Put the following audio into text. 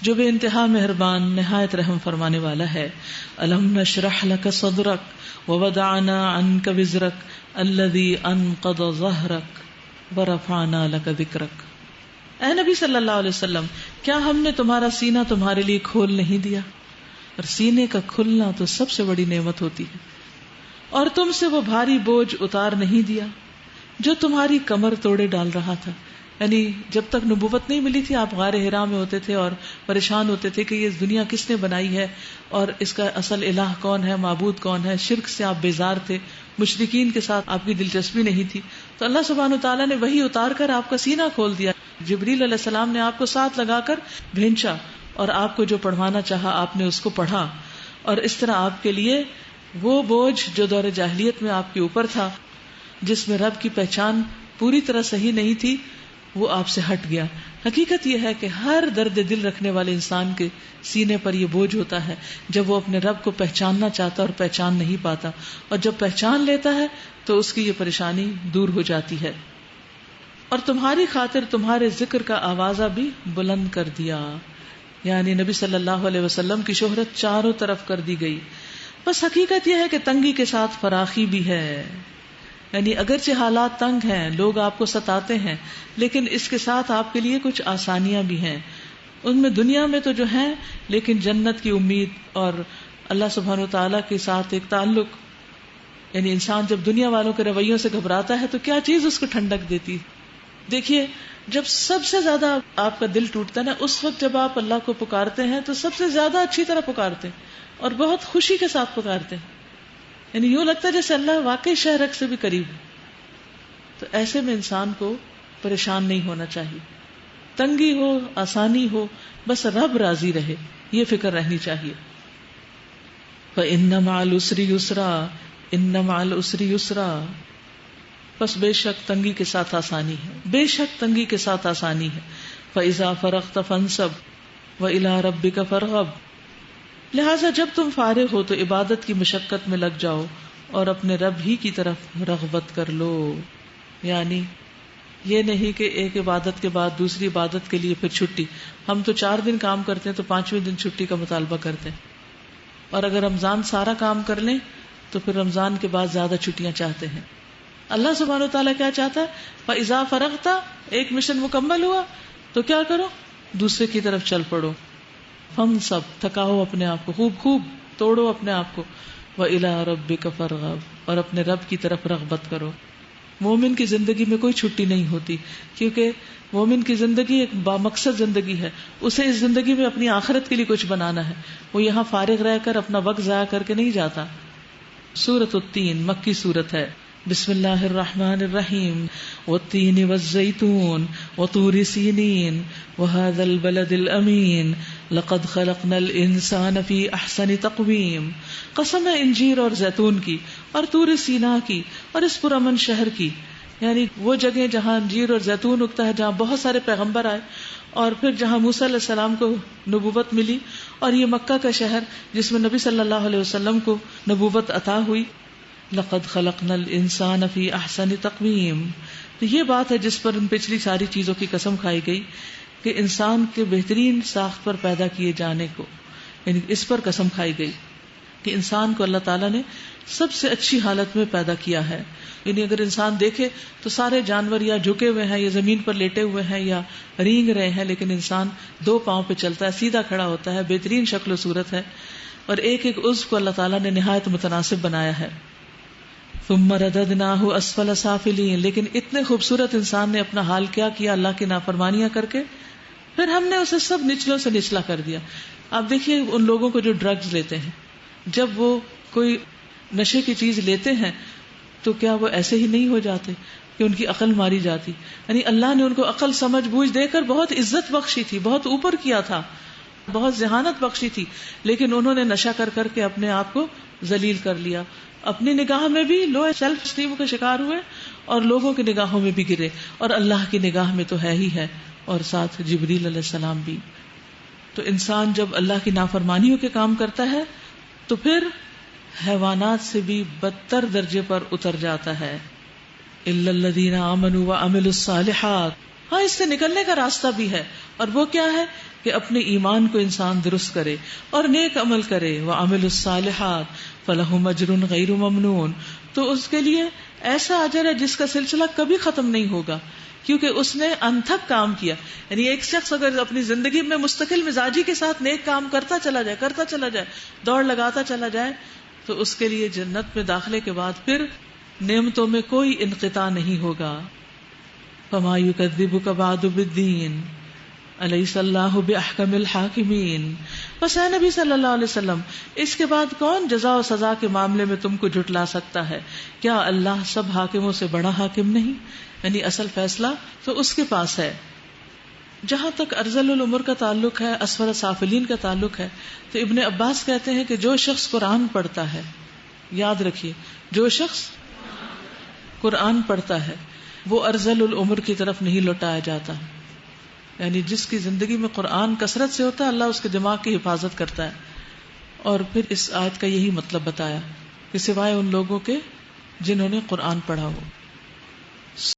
جو بے انتہا مہربان نہایت رحم فرمانے والا ہے. الم نشرح لك صدرك ووضعنا عنك وزرك الذي انقض ظهرك ورفعنا لك ذكرك. اے نبی صلی اللہ علیہ وسلم، کیا ہم نے تمہارا سینہ تمہارے لیے کھول نہیں دیا؟ اور سینے کا کھلنا تو سب سے بڑی نعمت ہوتی ہے. اور تم سے وہ بھاری بوجھ اتار نہیں دیا جو تمہاری کمر توڑے ڈال رہا تھا. یعنی جب تک نبوت نہیں ملی تھی آپ غار حرا میں ہوتے تھے اور پریشان ہوتے تھے کہ یہ دنیا کس نے بنائی ہے اور اس کا اصل الہ کون ہے، معبود کون ہے. شرک سے آپ بیزار تھے، مشرکین کے ساتھ آپ کی دلچسپی نہیں تھی. تو اللہ سبحانہ وتعالیٰ نے وہی اتار کر آپ کا سینہ کھول دیا. جبریل علیہ السلام نے آپ کو ساتھ لگا کر بھیجا اور آپ کو جو پڑھوانا چاہا آپ نے اس کو پڑھا. اور اس طرح آپ کے لیے وہ بوجھ جو دور جاہلیت میں آپ کے اوپر تھا، جس میں رب کی پہچان پوری طرح صحیح نہیں تھی، وہ آپ سے ہٹ گیا. حقیقت یہ ہے کہ ہر درد دل رکھنے والے انسان کے سینے پر یہ بوجھ ہوتا ہے جب وہ اپنے رب کو پہچاننا چاہتا اور پہچان نہیں پاتا، اور جب پہچان لیتا ہے تو اس کی یہ پریشانی دور ہو جاتی ہے. اور تمہاری خاطر تمہارے ذکر کا آوازہ بھی بلند کر دیا. یعنی نبی صلی اللہ علیہ وسلم کی شہرت چاروں طرف کر دی گئی. بس حقیقت یہ ہے کہ تنگی کے ساتھ فراخی بھی ہے. یعنی اگرچہ حالات تنگ ہیں، لوگ آپ کو ستاتے ہیں، لیکن اس کے ساتھ آپ کے لیے کچھ آسانیاں بھی ہیں. ان میں دنیا میں تو جو ہیں، لیکن جنت کی امید اور اللہ سبحانہ وتعالیٰ کے ساتھ ایک تعلق. یعنی انسان جب دنیا والوں کے رویوں سے گھبراتا ہے تو کیا چیز اس کو ٹھنڈک دیتی. دیکھیے جب سب سے زیادہ آپ کا دل ٹوٹتا ہے نا، اس وقت جب آپ اللہ کو پکارتے ہیں تو سب سے زیادہ اچھی طرح پکارتے ہیں اور بہت خوشی کے ساتھ پکارتے ہیں. یعنی یوں لگتا ہے جیسے اللہ واقعی شہرک سے بھی قریب ہے. تو ایسے میں انسان کو پریشان نہیں ہونا چاہیے. تنگی ہو، آسانی ہو، بس رب راضی رہے، یہ فکر رہنی چاہیے. فَإِنَّ مَعَ الْعُسْرِ يُسْرًا إِنَّ مَعَ الْعُسْرِ يُسْرًا. بس بے شک تنگی کے ساتھ آسانی ہے، بے شک تنگی کے ساتھ آسانی ہے. فَإِذَا فَرَغْتَ فَانْصَبْ وَإِلَىٰ رَبِّكَ فَارْغَب. لہٰذا جب تم فارغ ہو تو عبادت کی مشقت میں لگ جاؤ اور اپنے رب ہی کی طرف رغبت کر لو. یعنی یہ نہیں کہ ایک عبادت کے بعد دوسری عبادت کے لیے پھر چھٹی. ہم تو 4 دن کام کرتے ہیں تو 5ویں دن چھٹی کا مطالبہ کرتے ہیں، اور اگر رمضان سارا کام کر لیں تو پھر رمضان کے بعد زیادہ چھٹیاں چاہتے ہیں. اللہ سبحانہ وتعالیٰ کیا چاہتا ہے؟ فَإِذَا فَرَغْتَ، ایک مشن مکمل ہوا تو کیا کرو؟ دوسرے کی طرف چل پڑو. فَانْصَبْ، تھکاؤ اپنے آپ کو، خوب توڑو اپنے آپ کو. وَإِلَىٰ رَبِّكَ فَارْغَب، اور اپنے رب کی طرف رغبت کرو. مومن کی زندگی میں کوئی چھٹی نہیں ہوتی، کیونکہ مومن کی زندگی ایک بامقصد زندگی ہے. اسے اس زندگی میں اپنی آخرت کے لیے کچھ بنانا ہے. وہ یہاں فارغ رہ کر اپنا وقت ضائع کر کے نہیں جاتا. سورۃ التین مکی سورت ہے. بسم اللہ الرحمن الرحیم. والتین والزیتون وطور سینین وہذا البلد الامین لقد خلقنا الانسان فی احسن تقویم. قسم ہے انجیر اور زیتون کی اور طور سینا کی اور اس پرامن شہر کی. یعنی وہ جگہ جہاں انجیر اور زیتون اگتا ہے، جہاں بہت سارے پیغمبر آئے، اور پھر جہاں موسیٰ علیہ السلام کو نبوت ملی، اور یہ مکہ کا شہر جس میں نبی صلی اللہ علیہ وسلم کو نبوت عطا ہوئی. لقد خلقنا الانسان فی احسن تقویم. تو یہ بات ہے جس پر ان پچھلی ساری چیزوں کی قسم کھائی گئی کہ انسان کے بہترین ساخت پر پیدا کیے جانے کو، یعنی اس پر قسم کھائی گئی کہ انسان کو اللہ تعالیٰ نے سب سے اچھی حالت میں پیدا کیا ہے. یعنی اگر انسان دیکھے تو سارے جانور یا جھکے ہوئے ہیں یا زمین پر لیٹے ہوئے ہیں یا رینگ رہے ہیں، لیکن انسان 2 پاؤں پہ چلتا ہے، سیدھا کھڑا ہوتا ہے، بہترین شکل و صورت ہے، اور ایک ایک عضو کو اللہ تعالیٰ نے نہایت متناسب بنایا ہے. ثم رددناہ اسفل سافلین. لیکن اتنے خوبصورت انسان نے اپنا حال کیا کیا اللہ کی نافرمانیاں کر کے، پھر ہم نے اسے سب نچلوں سے نچلا کر دیا. آپ دیکھیے ان لوگوں کو جو ڈرگز لیتے ہیں، جب وہ کوئی نشے کی چیز لیتے ہیں تو کیا وہ ایسے ہی نہیں ہو جاتے کہ ان کی عقل ماری جاتی؟ یعنی اللہ نے ان کو عقل سمجھ بوجھ دے کر بہت عزت بخشی تھی، بہت اوپر کیا تھا، بہت ذہانت بخشی تھی، لیکن انہوں نے نشہ کر کر کے اپنے آپ کو ذلیل کر لیا. اپنی نگاہ میں بھی لو سیلف اسٹیم کا شکار ہوئے اور لوگوں کی نگاہوں میں بھی گرے، اور اللہ کی نگاہ میں تو ہے ہی ہے، اور ساتھ جبریل علیہ السلام بھی. تو انسان جب اللہ کی نافرمانیوں کے کام کرتا ہے تو پھر حیوانات سے بھی بدتر درجے پر اتر جاتا ہے. الا الذین آمنوا وعملوا الصالحات ہاں اس سے نکلنے کا راستہ بھی ہے، اور وہ کیا ہے کہ اپنے ایمان کو انسان درست کرے اور نیک عمل کرے، وَعَمِلُوا الصَّالِحَاتِ فَلَهُمْ أَجْرٌ غَيْرُ مَمْنُونٍ، تو اس کے لیے ایسا اجر ہے جس کا سلسلہ کبھی ختم نہیں ہوگا، کیونکہ اس نے انتھک کام کیا. یعنی ایک شخص اگر اپنی زندگی میں مستقل مزاجی کے ساتھ نیک کام کرتا چلا جائے، دوڑ لگاتا چلا جائے، تو اس کے لیے جنت میں داخلے کے بعد پھر نعمتوں میں کوئی انقطاع نہیں ہوگا. فما یکذبک بعد بالدین الیس اللہ باحکم الحاکمین. بس اے نبی صلی اللہ علیہ وسلم، اس کے بعد کون جزا و سزا کے معاملے میں تم کو جھٹلا سکتا ہے؟ کیا اللہ سب حاکموں سے بڑا حاکم نہیں؟ یعنی اصل فیصلہ تو اس کے پاس ہے. جہاں تک ارذل العمر کا تعلق ہے، اسفل سافلین کا تعلق ہے، تو ابن عباس کہتے ہیں کہ جو شخص قرآن پڑھتا ہے، یاد رکھیے، جو شخص قرآن پڑھتا ہے وہ ارذل العمر کی طرف نہیں لوٹایا جاتا. یعنی جس کی زندگی میں قرآن کثرت سے ہوتا ہے، اللہ اس کے دماغ کی حفاظت کرتا ہے. اور پھر اس آیت کا یہی مطلب بتایا کہ سوائے ان لوگوں کے جنہوں نے قرآن پڑھا ہو.